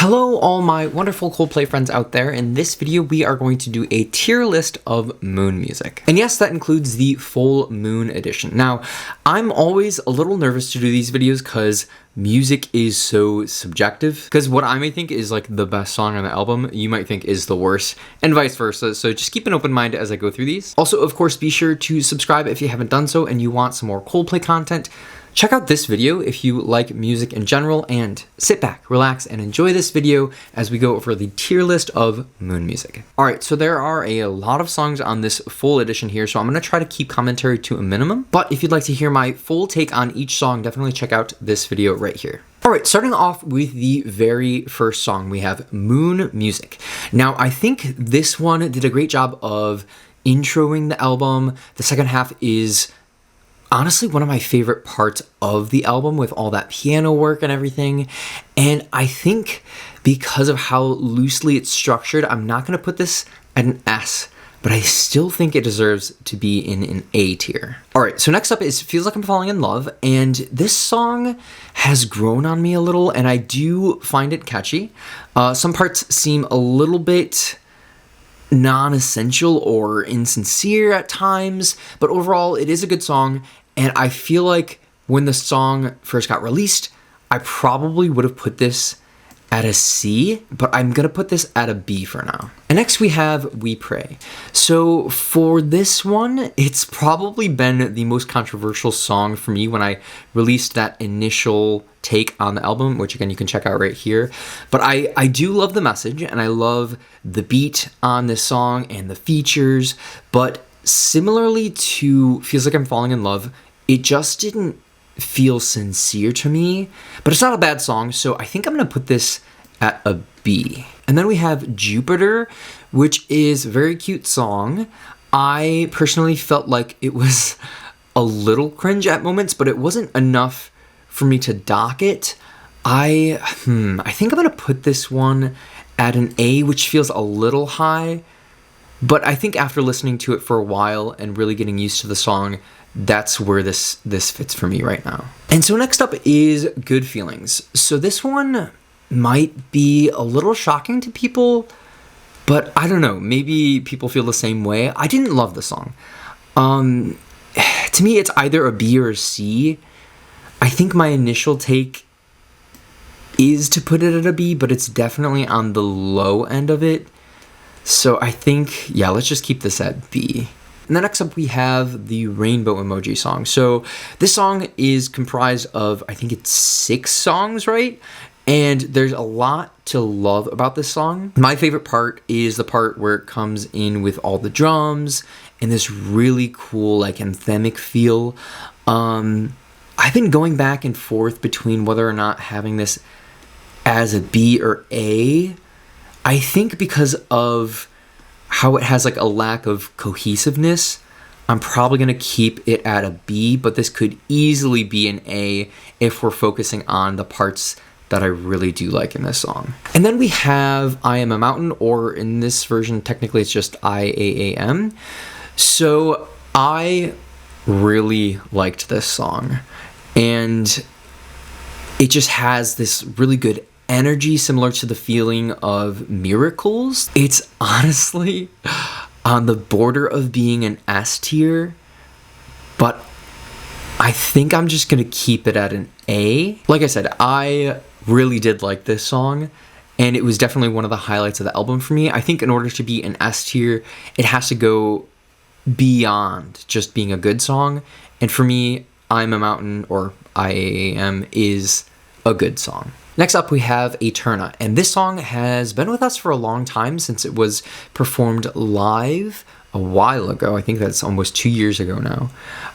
Hello all my wonderful Coldplay friends out there. In this video we are going to do a tier list of Moon music. And yes, that includes the full Moon edition. Now, I'm always a little nervous to do these videos because music is so subjective. Because what I may think is like the best song on the album, you might think is the worst, and vice versa. So just keep an open mind as I go through these. Also, of course, be sure to subscribe if you haven't done so and you want some more Coldplay content. Check out this video if you like music in general, and sit back, relax, and enjoy this video as we go over the tier list of Moon music. Alright, so there are a lot of songs on this full edition here, so I'm going to try to keep commentary to a minimum. But if you'd like to hear my full take on each song, definitely check out this video right here. Alright, starting off with the very first song, we have Moon music. Now, I think this one did a great job of introing the album. The second half is honestly one of my favorite parts of the album, with all that piano work and everything. And I think because of how loosely it's structured, I'm not going to put this at an S, but I still think it deserves to be in an A tier. Alright, so next up is Feels Like I'm Falling in Love, and this song has grown on me a little, and I do find it catchy. Some parts seem a little bit non-essential or insincere at times, but overall it is a good song. And I feel like when the song first got released, I probably would have put this at a C, but I'm gonna put this at a B for now. And next we have We Pray. So for this one, it's probably been the most controversial song for me when I released that initial take on the album, which again you can check out right here. But I do love the message, and I love the beat on this song and the features, but similarly to Feels Like I'm Falling in Love, it just didn't feel sincere to me. But it's not a bad song, so I think I'm gonna put this at a B. And then we have Jupiter, which is a very cute song. I personally felt like it was a little cringe at moments, but it wasn't enough for me to dock it. I think I'm gonna put this one at an A, which feels a little high. But I think after listening to it for a while and really getting used to the song, that's where this fits for me right now. And so next up is Good Feelings. So this one might be a little shocking to people, but I don't know, maybe people feel the same way. I didn't love the song. To me, it's either a B or a C. I think my initial take is to put it at a B, but it's definitely on the low end of it. So I think, yeah, let's just keep this at B. And then next up we have the Rainbow Emoji song. So this song is comprised of, I think it's 6 songs, right? And there's a lot to love about this song. My favorite part is the part where it comes in with all the drums and this really cool like anthemic feel. I've been going back and forth between whether or not having this as a B or A. I think because of how it has like a lack of cohesiveness, I'm probably going to keep it at a B, but this could easily be an A if we're focusing on the parts that I really do like in this song. And then we have I Am a Mountain, or in this version, technically it's just iAAM. So I really liked this song, and it just has this really good energy similar to the feeling of Miracles. It's honestly on the border of being an S tier, but I think I'm just gonna keep it at an A. Like I said, I really did like this song, and it was definitely one of the highlights of the album for me. I think in order to be an S tier, it has to go beyond just being a good song, and for me, I'm a Mountain, or iAAM, is a good song. Next up, we have AETERNA, and this song has been with us for a long time since it was performed live a while ago. I think that's almost 2 years ago now.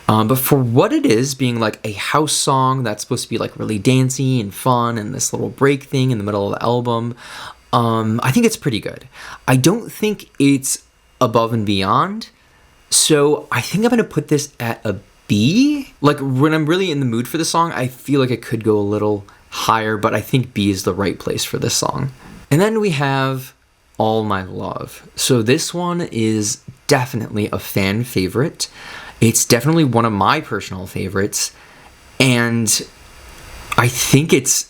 But for what it is, being like a house song that's supposed to be like really dancey and fun and this little break thing in the middle of the album, I think it's pretty good. I don't think it's above and beyond, so I think I'm going to put this at a B. Like when I'm really in the mood for the song, I feel like it could go a little higher, but I think B is the right place for this song. And then we have All My Love. So this one is definitely a fan favorite. It's definitely one of my personal favorites, and I think it's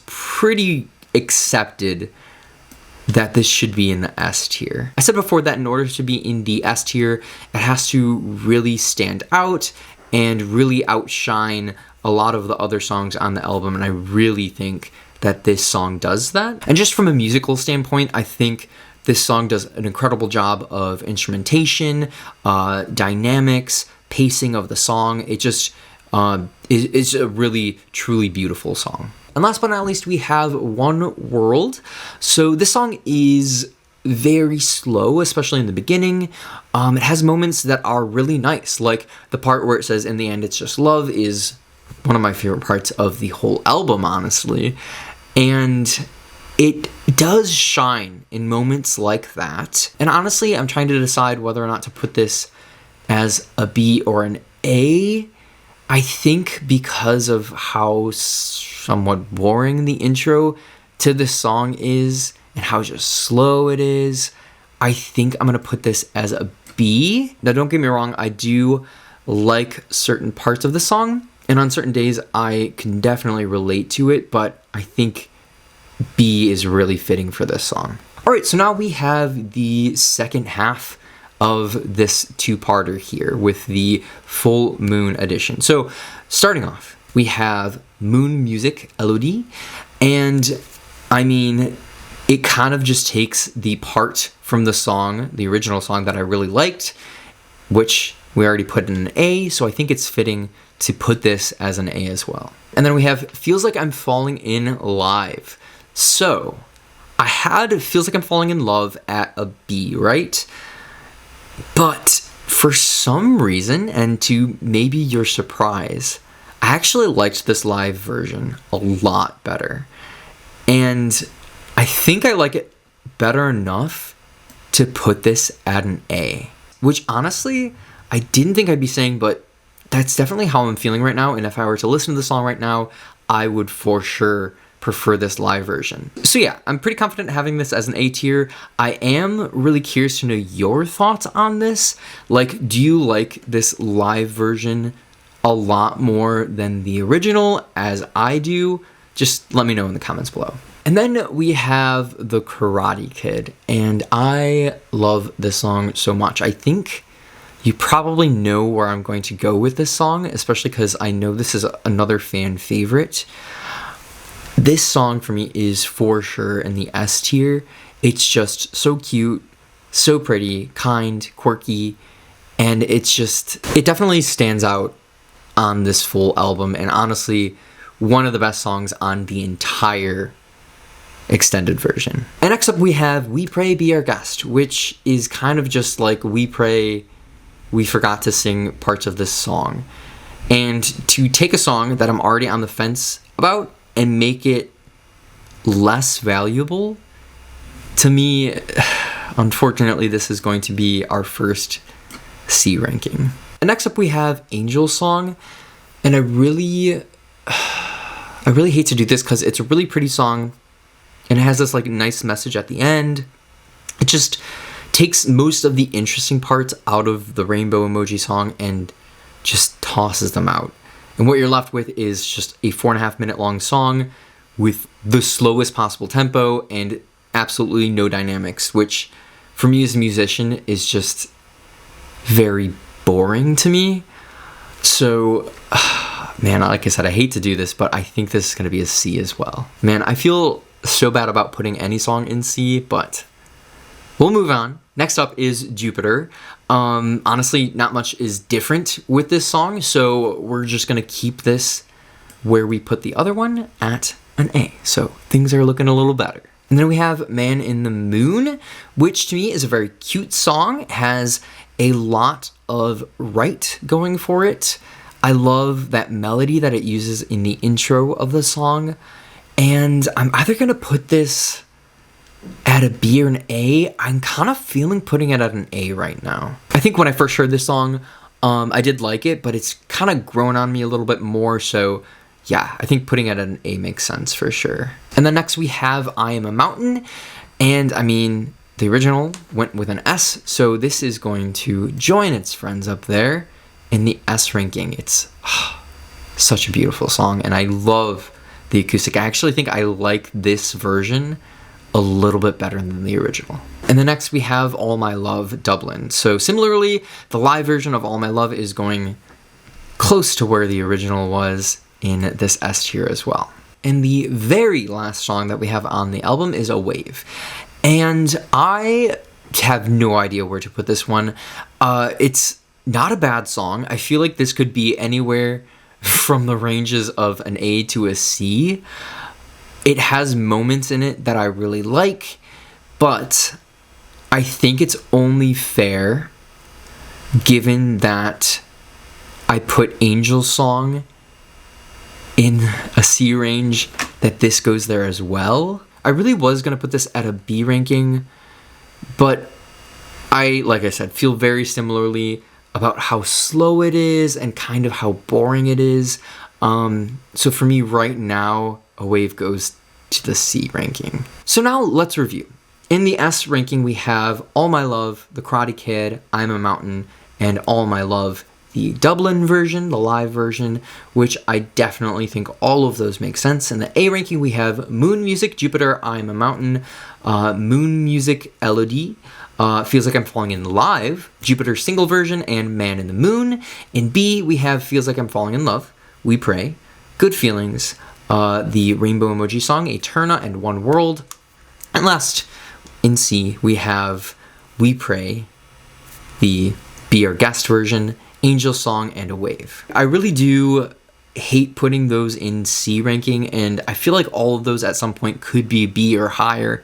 pretty accepted that this should be in the S tier. I said before that in order to be in the S tier, it has to really stand out and really outshine a lot of the other songs on the album, and I really think that this song does that. And just from a musical standpoint, I think this song does an incredible job of instrumentation, dynamics, pacing of the song. It just is a really, truly beautiful song. And last but not least, we have One World. So this song is very slow, especially in the beginning. It has moments that are really nice, like the part where it says, "In the end, it's just love," is one of my favorite parts of the whole album, honestly. And it does shine in moments like that. And honestly, I'm trying to decide whether or not to put this as a B or an A. I think because of how somewhat boring the intro to this song is and how just slow it is, I think I'm going to put this as a B. Now, don't get me wrong, I do like certain parts of the song, and on certain days I can definitely relate to it, but I think B is really fitting for this song. Alright, so now we have the second half of this two-parter here with the Full Moon edition. So, starting off, we have Moon Music, Elodie, and I mean, it kind of just takes the part from the song, the original song that I really liked, which we already put in an A, so I think it's fitting to put this as an A as well. And then we have Feels Like I'm Falling in Live. So, I had Feels Like I'm Falling in Love at a B, right? But for some reason, and to maybe your surprise, I actually liked this live version a lot better. And I think I like it better enough to put this at an A. Which honestly, I didn't think I'd be saying, but that's definitely how I'm feeling right now. And if I were to listen to the song right now, I would for sure prefer this live version. So yeah, I'm pretty confident having this as an A tier. I am really curious to know your thoughts on this. Like, do you like this live version a lot more than the original, as I do? Just let me know in the comments below. And then we have The Karate Kid, and I love this song so much. I think you probably know where I'm going to go with this song, especially because I know this is another fan favorite. This song for me is for sure in the S tier. It's just so cute, so pretty, kind, quirky, and it definitely stands out on this full album, and honestly, one of the best songs on the entire extended version. And next up we have We Pray Be Our Guest, which is kind of just like We Pray, we forgot to sing parts of this song. And to take a song that I'm already on the fence about and make it less valuable, to me, unfortunately, this is going to be our first C ranking. And next up we have Angelsong, and I really hate to do this because it's a really pretty song, and it has this like nice message at the end. It just takes most of the interesting parts out of the rainbow emoji song and just tosses them out. And what you're left with is just a 4.5 minute long song with the slowest possible tempo and absolutely no dynamics, which for me as a musician is just very boring to me. So, man, like I said, I hate to do this, but I think this is going to be a C as well. Man, I feel so bad about putting any song in C, but we'll move on. Next up is Jupiter. Honestly, not much is different with this song, so we're just gonna keep this where we put the other one at an A. So things are looking a little better. And then we have Man in the Moon, which to me is a very cute song. It has a lot of right going for it. I love that melody that it uses in the intro of the song. And I'm either gonna put this at a B or an A. I'm kind of feeling putting it at an A right now. I think when I first heard this song, I did like it, but it's kind of grown on me a little bit more, so yeah, I think putting it at an A makes sense for sure. And then next we have I Am a Mountain, and I mean, the original went with an S, so this is going to join its friends up there in the S ranking. It's such a beautiful song, and I love the acoustic. I actually think I like this version a little bit better than the original. And then next we have All My Love, Dublin. So similarly, the live version of All My Love is going close to where the original was in this S tier as well. And the very last song that we have on the album is A Wave. And I have no idea where to put this one. It's not a bad song. I feel like this could be anywhere from the ranges of an A to a C. It has moments in it that I really like, but I think it's only fair, given that I put Angelsong in a C range, that this goes there as well. I really was going to put this at a B ranking, but like I said, feel very similarly about how slow it is and kind of how boring it is. So for me right now, A Wave goes to the C ranking. So now let's review. In the S ranking, we have All My Love, The Karate Kid, I'm a Mountain, and All My Love, the Dublin version, the live version, which I definitely think all of those make sense. In the A ranking, we have Moon Music, Jupiter, I'm a Mountain, Moon Music, Elodie, Feels Like I'm Falling in Live, Jupiter single version, and Man in the Moon. In B, we have Feels Like I'm Falling in Love, We Pray, Good Feelings, the Rainbow Emoji Song, AETERNA, and One World. And last, in C, we have We Pray, the Be Our Guest version, Angelsong, and A Wave. I really do hate putting those in C ranking, and I feel like all of those at some point could be B or higher,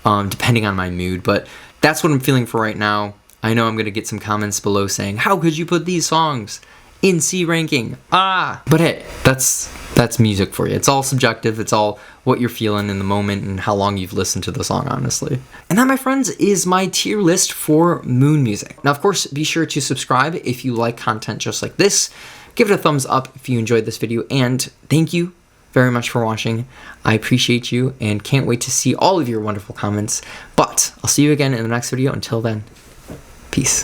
depending on my mood, but that's what I'm feeling for right now. I know I'm going to get some comments below saying, how could you put these songs in C ranking? But hey, that's music for you. It's all subjective. It's all what you're feeling in the moment and how long you've listened to the song, honestly. And that, my friends, is my tier list for Moon music. Now, of course, be sure to subscribe if you like content just like this. Give it a thumbs up if you enjoyed this video, and thank you very much for watching. I appreciate you and can't wait to see all of your wonderful comments. But I'll see you again in the next video. Until then, peace.